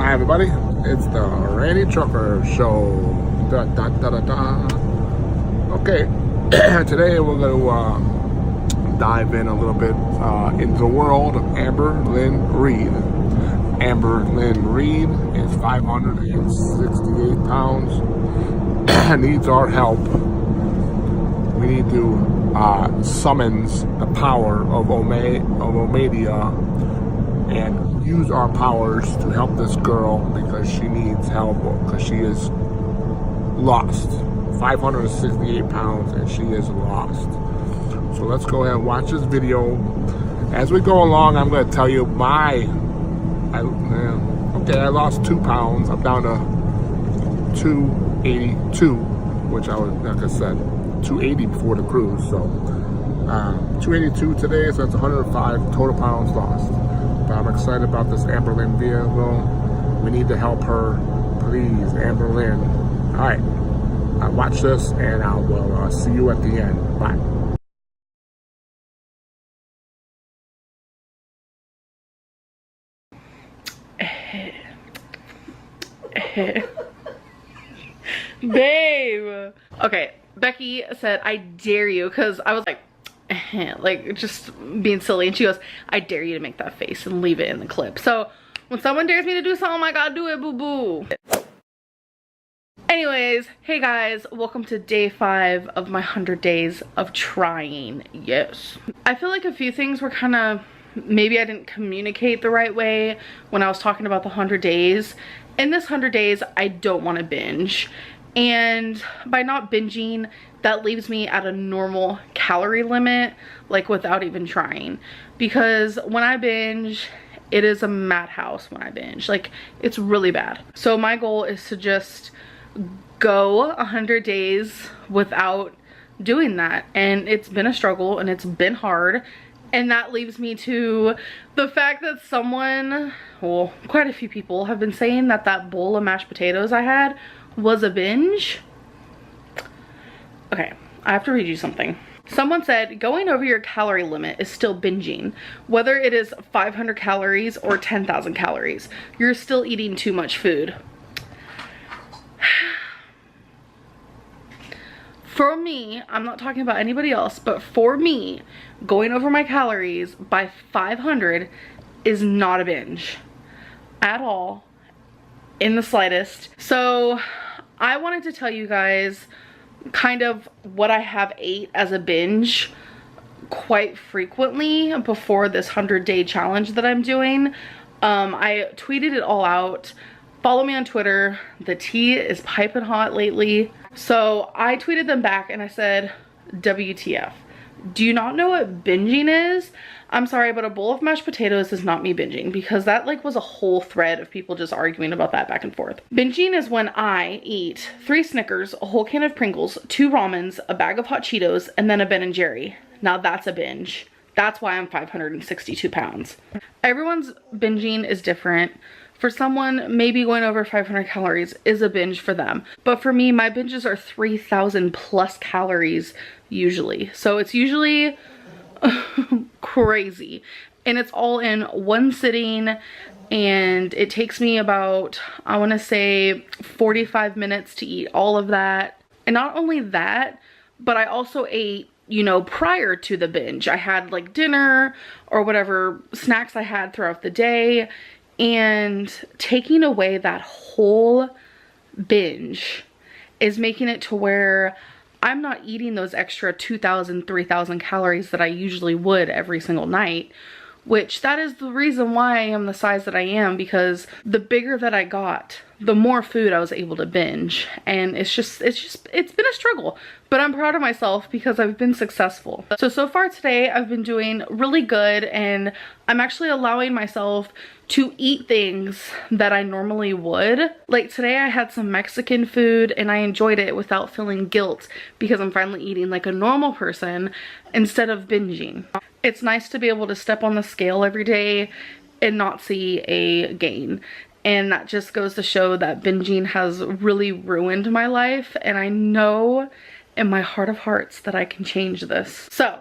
Hi everybody, it's the Randy Trucker Show. Da, da, da, da, da. Okay, today we're going to dive in a little bit into the world of Amber Lynn Reid. Amber Lynn Reid is 568 pounds, needs our help. We need to summons the power of Omadia and use our powers to help this girl because she needs help, because she is lost. 568 pounds and she is lost. So let's go ahead and watch this video. As we go along, I'm going to tell you I lost 2 pounds. I'm down to 282, which I was, like I said, 280 before the cruise. So 282 today, so that's 105 total pounds lost. But I'm excited about this Amber Lynn vehicle. We need to help her, please, Amber Lynn. All right, watch this, and I will see you at the end. Bye. Babe. Okay, Becky said, I dare you, because I was like just being silly, and she goes, I dare you to make that face and leave it in the clip. So when someone dares me to do something, I gotta do it, boo boo. Anyways, hey guys, welcome to day 5 of my 100 days of trying. Yes, I feel like a few things were kind of, maybe I didn't communicate the right way when I was talking about the 100 days. In this 100 days, I don't want to binge. And by not binging, that leaves me at a normal calorie limit, like without even trying. Because when I binge, it is a madhouse when I binge. Like, it's really bad. So my goal is to just go 100 days without doing that. And it's been a struggle and it's been hard. And that leaves me to the fact that someone, well, quite a few people have been saying that that bowl of mashed potatoes I had was a binge. Okay, I have to read you something. Someone said going over your calorie limit is still binging. Whether it is 500 calories or 10,000 calories, you're still eating too much food. For me, I'm not talking about anybody else, but for me, going over my calories by 500 is not a binge at all, in the slightest. So I wanted to tell you guys kind of what I have ate as a binge quite frequently before this 100-day challenge that I'm doing. I tweeted it all out. Follow me on Twitter. The tea is piping hot lately. So I tweeted them back and I said, WTF. Do you not know what binging is? I'm sorry, but a bowl of mashed potatoes is not me binging, because that like was a whole thread of people just arguing about that back and forth. Binging is when I eat 3 Snickers, a whole can of Pringles, 2 ramens, a bag of hot Cheetos, and then a Ben & Jerry. Now that's a binge. That's why I'm 562 pounds. Everyone's binging is different. For someone, maybe going over 500 calories is a binge for them. But for me, my binges are 3,000 plus calories usually. So it's usually crazy. And it's all in one sitting. And it takes me about, I want to say, 45 minutes to eat all of that. And not only that, but I also ate, you know, prior to the binge. I had like dinner or whatever snacks I had throughout the day. And taking away that whole binge is making it to where I'm not eating those extra 2,000, 3,000 calories that I usually would every single night, which that is the reason why I am the size that I am, because the bigger that I got, the more food I was able to binge. And it's been a struggle, but I'm proud of myself because I've been successful. So far today, I've been doing really good, and I'm actually allowing myself to eat things that I normally would. Like today I had some Mexican food and I enjoyed it without feeling guilt because I'm finally eating like a normal person instead of binging. It's nice to be able to step on the scale every day and not see a gain. And that just goes to show that binging has really ruined my life, and I know in my heart of hearts that I can change this. So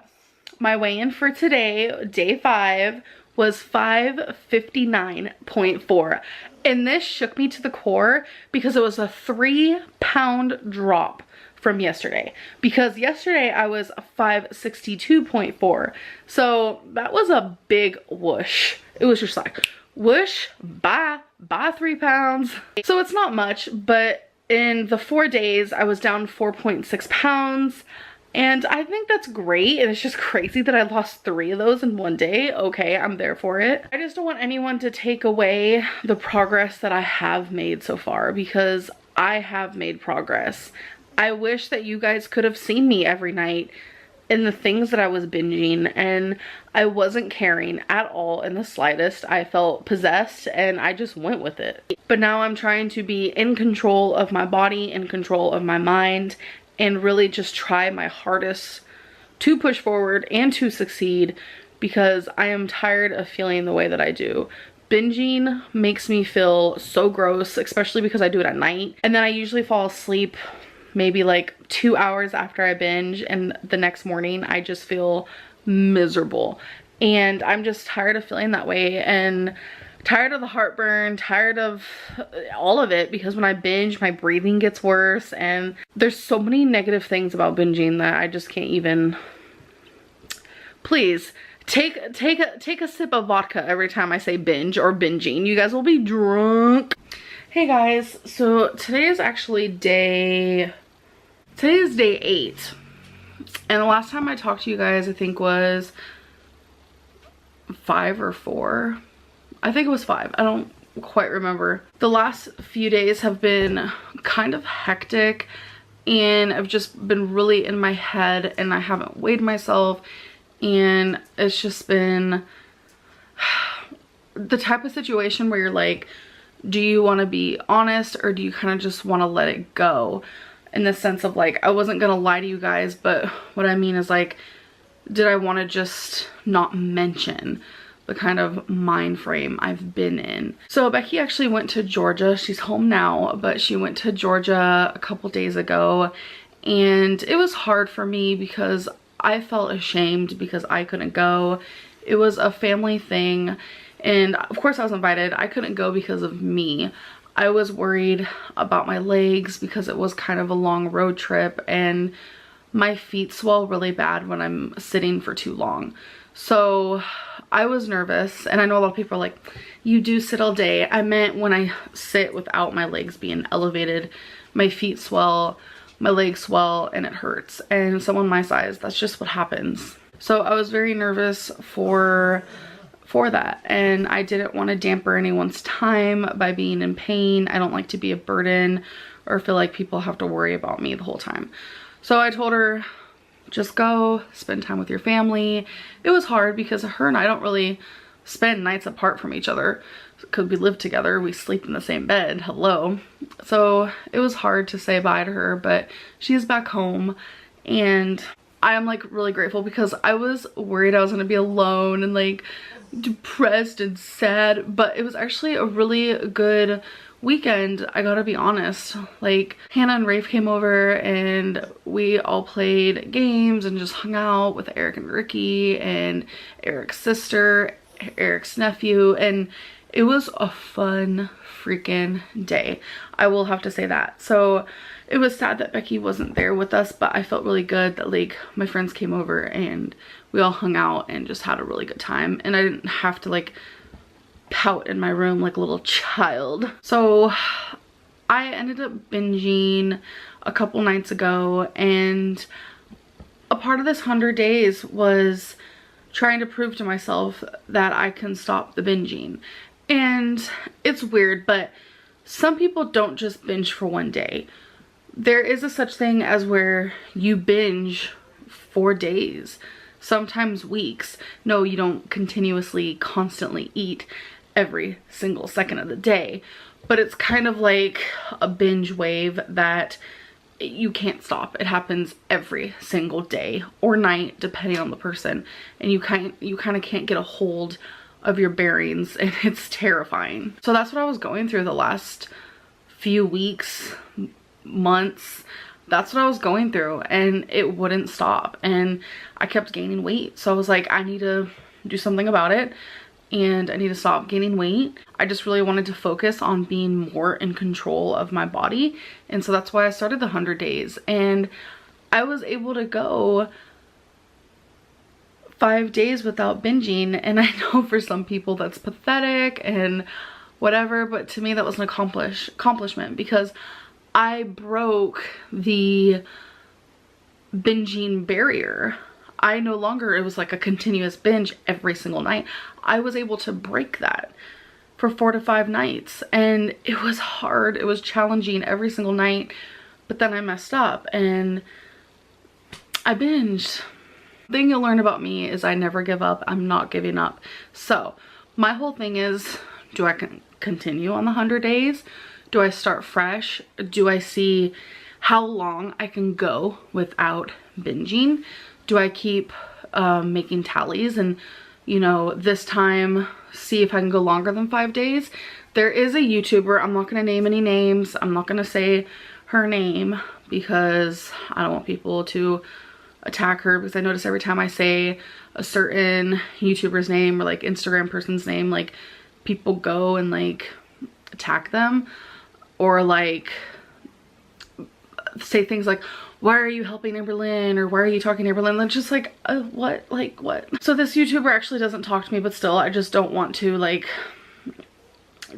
my weigh-in for today, day 5, was 559.4. And this shook me to the core because it was a 3-pound drop from yesterday. Because yesterday I was 562.4. So that was a big whoosh. It was just like, whoosh, bye 3 pounds. So it's not much, but in the 4 days I was down 4.6 pounds. And I think that's great, and it's just crazy that I lost 3 of those in one day. Okay, I'm there for it. I just don't want anyone to take away the progress that I have made so far, because I have made progress. I wish that you guys could have seen me every night in the things that I was binging, and I wasn't caring at all in the slightest. I felt possessed and I just went with it. But now I'm trying to be in control of my body, in control of my mind, and really just try my hardest to push forward and to succeed, because I am tired of feeling the way that I do. Binging makes me feel so gross, especially because I do it at night. And then I usually fall asleep maybe like 2 hours after I binge, and the next morning I just feel miserable. And I'm just tired of feeling that way, and tired of the heartburn, tired of all of it, because when I binge, my breathing gets worse, and there's so many negative things about binging that I just can't even. Please take a sip of vodka every time I say binge or binging. You guys will be drunk. Hey guys, so today is actually day 8, and the last time I talked to you guys I think was 5 or 4. I think it was 5. I don't quite remember. The last few days have been kind of hectic, and I've just been really in my head, and I haven't weighed myself, and it's just been the type of situation where you're like, do you want to be honest, or do you kind of just want to let it go? In the sense of like, I wasn't gonna lie to you guys, but what I mean is like, did I want to just not mention the kind of mind frame I've been in? So Becky actually went to Georgia. She's home now, but she went to Georgia a couple days ago, and it was hard for me because I felt ashamed because I couldn't go. It was a family thing, and of course I was invited. I couldn't go because of me. I was worried about my legs because it was kind of a long road trip, and my feet swell really bad when I'm sitting for too long. So I was nervous, and I know a lot of people are like, you do sit all day. I meant when I sit without my legs being elevated, my feet swell, my legs swell, and it hurts. And someone my size, that's just what happens. So I was very nervous for that, and I didn't want to damper anyone's time by being in pain. I don't like to be a burden or feel like people have to worry about me the whole time. So I told her, just go, spend time with your family. It was hard because her and I don't really spend nights apart from each other because we live together, we sleep in the same bed, hello. So it was hard to say bye to her, but she's back home, and I am like really grateful because I was worried I was gonna be alone and like depressed and sad, but it was actually a really good weekend. I gotta be honest, like Hannah and Rafe came over and we all played games and just hung out with Eric and Ricky and Eric's sister, Eric's nephew, and it was a fun freaking day. I will have to say that. So it was sad that Becky wasn't there with us, but I felt really good that like my friends came over and we all hung out and just had a really good time, and I didn't have to like pout in my room like a little child. So I ended up binging a couple nights ago, and a part of this 100 days was trying to prove to myself that I can stop the binging. And it's weird, but some people don't just binge for one day. There is a such thing as where you binge for days, sometimes weeks. No, you don't continuously, constantly eat every single second of the day, but it's kind of like a binge wave that you can't stop. It happens every single day or night, depending on the person, and you kind of can't get a hold of your bearings, and it's terrifying. So that's what I was going through the last few weeks, months. That's what I was going through, and it wouldn't stop, and I kept gaining weight. So I was like, I need to do something about it. and I need to stop gaining weight. I just really wanted to focus on being more in control of my body. And so that's why I started the 100 days. And I was able to go 5 days without binging. And I know for some people that's pathetic and whatever, but to me that was an accomplishment because I broke the binging barrier. I no longer, it was like a continuous binge every single night. I was able to break that for 4 to 5 nights, and it was hard. It was challenging every single night, but then I messed up and I binged. The thing you'll learn about me is I never give up. I'm not giving up. So my whole thing is, do I continue on the 100 days? Do I start fresh? Do I see how long I can go without binging? Do I keep making tallies and, you know, this time see if I can go longer than 5 days? There is a YouTuber, I'm not going to name any names. I'm not going to say her name because I don't want people to attack her, because I notice every time I say a certain YouTuber's name or like Instagram person's name, like people go and like attack them or like say things like, why are you helping Amber Lynn, or why are you talking to Amber Lynn? That's just like, what? Like, what? So this YouTuber actually doesn't talk to me, but still, I just don't want to like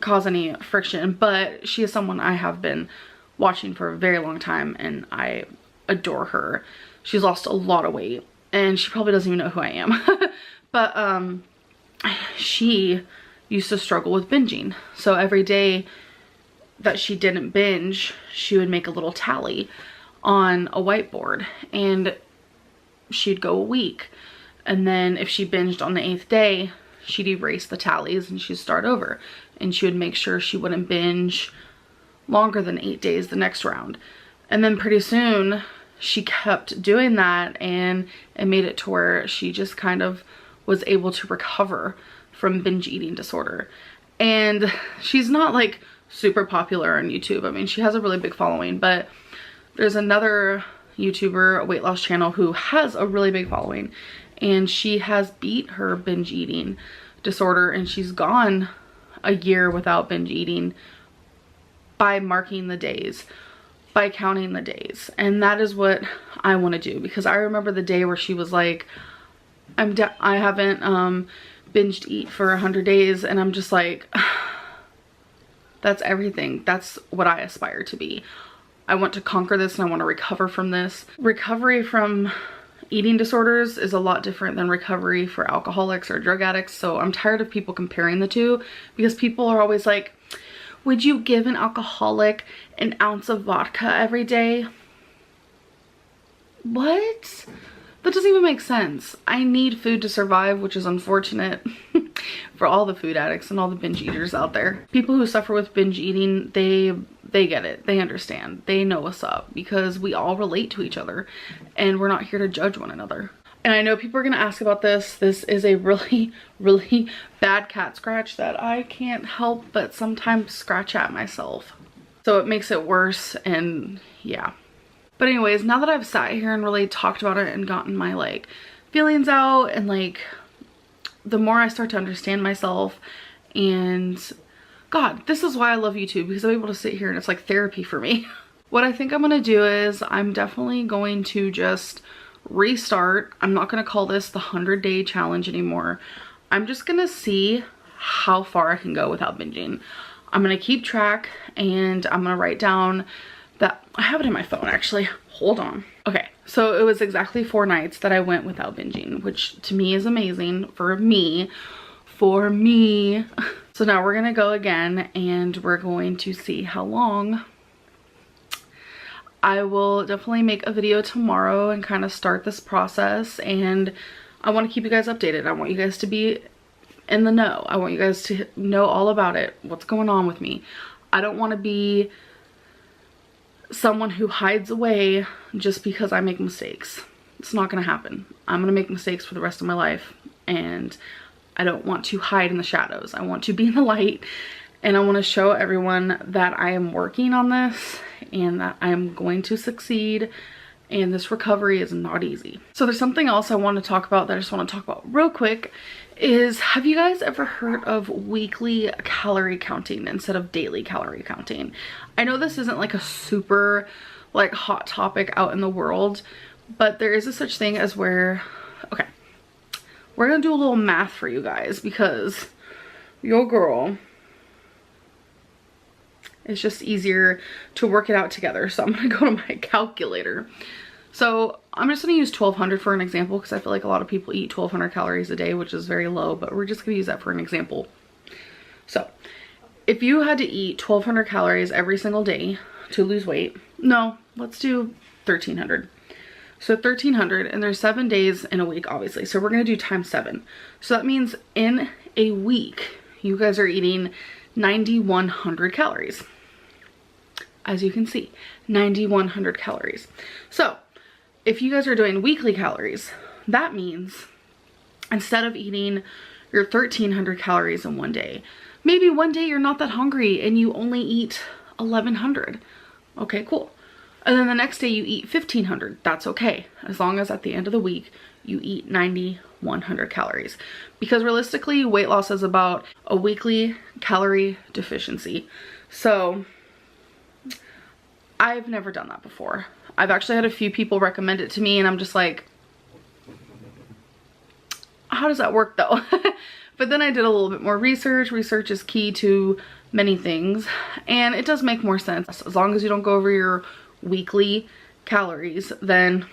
cause any friction. But she is someone I have been watching for a very long time, and I adore her. She's lost a lot of weight, and she probably doesn't even know who I am. But she used to struggle with binging. So every day that she didn't binge, she would make a little tally on a whiteboard, and she'd go a week, and then if she binged on the 8th day, she'd erase the tallies and she'd start over, and she would make sure she wouldn't binge longer than 8 days the next round. And then pretty soon she kept doing that, and it made it to where she just kind of was able to recover from binge eating disorder. And she's not like super popular on YouTube. I mean, she has a really big following, but there's another YouTuber, a weight loss channel, who has a really big following, and she has beat her binge eating disorder, and she's gone a year without binge eating by marking the days, by counting the days. And that is what I want to do, because I remember the day where she was like, I haven't binged eat for 100 days, and I'm just like, that's everything. That's what I aspire to be. I want to conquer this, and I want to recover from this. Recovery from eating disorders is a lot different than recovery for alcoholics or drug addicts. So I'm tired of people comparing the two, because people are always like, would you give an alcoholic an ounce of vodka every day? What? That doesn't even make sense. I need food to survive, which is unfortunate for all the food addicts and all the binge eaters out there. People who suffer with binge eating, they get it. They understand. They know what's up, because we all relate to each other, and we're not here to judge one another. And I know people are going to ask about this. This is a really, really bad cat scratch that I can't help but sometimes scratch at myself. So it makes it worse, and yeah. But anyways, now that I've sat here and really talked about it and gotten my like feelings out, and like the more I start to understand myself, and God, this is why I love YouTube, because I'm able to sit here and it's like therapy for me. What I think I'm going to do is I'm definitely going to just restart. I'm not going to call this the 100-day challenge anymore. I'm just going to see how far I can go without binging. I'm going to keep track, and I'm going to write down that I have it in my phone actually. Hold on. Okay, so it was exactly 4 nights that I went without binging, which to me is amazing for me. So now we're gonna go again, and we're going to see how long. I will definitely make a video tomorrow and kind of start this process, and I want to keep you guys updated. I want you guys to be in the know. I want you guys to know all about it, what's going on with me. I don't want to be someone who hides away just because I make mistakes. It's not gonna happen. I'm gonna make mistakes for the rest of my life, and I don't want to hide in the shadows. I want to be in the light, and I want to show everyone that I am working on this, and that I am going to succeed, and this recovery is not easy. So there's something else I want to talk about that I just want to talk about real quick, is, have you guys ever heard of weekly calorie counting instead of daily calorie counting? I know this isn't like a super like hot topic out in the world, but there is a such thing as where, okay, we're gonna do a little math for you guys because your girl, it's just easier to work it out together. So I'm gonna go to my calculator. So I'm just gonna use 1200 for an example because I feel like a lot of people eat 1200 calories a day, which is very low, but we're just gonna use that for an example. So if you had to eat 1200 calories every single day to lose weight, no, let's do 1300. So 1300, and there's 7 days in a week, obviously. So we're gonna do times 7. So that means in a week, you guys are eating 9,100 calories. As you can see, 9,100 calories. So if you guys are doing weekly calories, that means instead of eating your 1300 calories in one day, maybe one day you're not that hungry and you only eat 1100. Okay, cool. And then the next day you eat 1500. That's okay, as long as at the end of the week you eat 9,100 calories. Because realistically, weight loss is about a weekly calorie deficiency. So I've never done that before. I've actually had a few people recommend it to me and I'm just like, how does that work though? But then I did a little bit more research. Research is key to many things, and it does make more sense. As long as you don't go over your weekly calories, then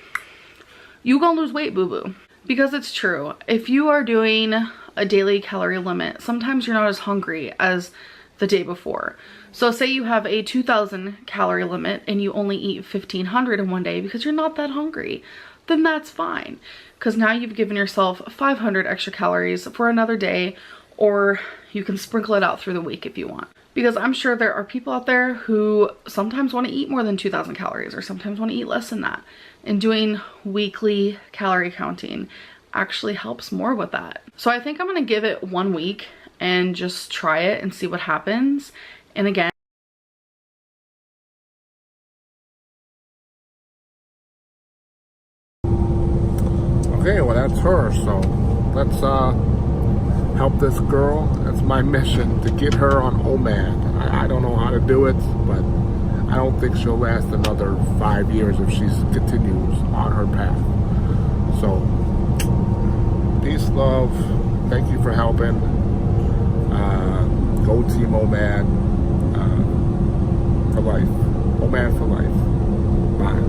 you gonna lose weight, boo-boo. Because it's true. If you are doing a daily calorie limit, sometimes you're not as hungry as the day before. So say you have a 2000 calorie limit and you only eat 1500 in one day because you're not that hungry, then that's fine. Because now you've given yourself 500 extra calories for another day, or you can sprinkle it out through the week if you want. Because I'm sure there are people out there who sometimes want to eat more than 2000 calories or sometimes want to eat less than that. And doing weekly calorie counting actually helps more with that. So I think I'm going to give it 1 week and just try it and see what happens. And again, Okay, well that's her, so let's help this girl. That's my mission, to get her on OMAD. I don't know how to do it, but I don't think she'll last another 5 years if she continues on her path. So, peace, love, thank you for helping. Go Team OMAD for life. OMAD for life. Bye.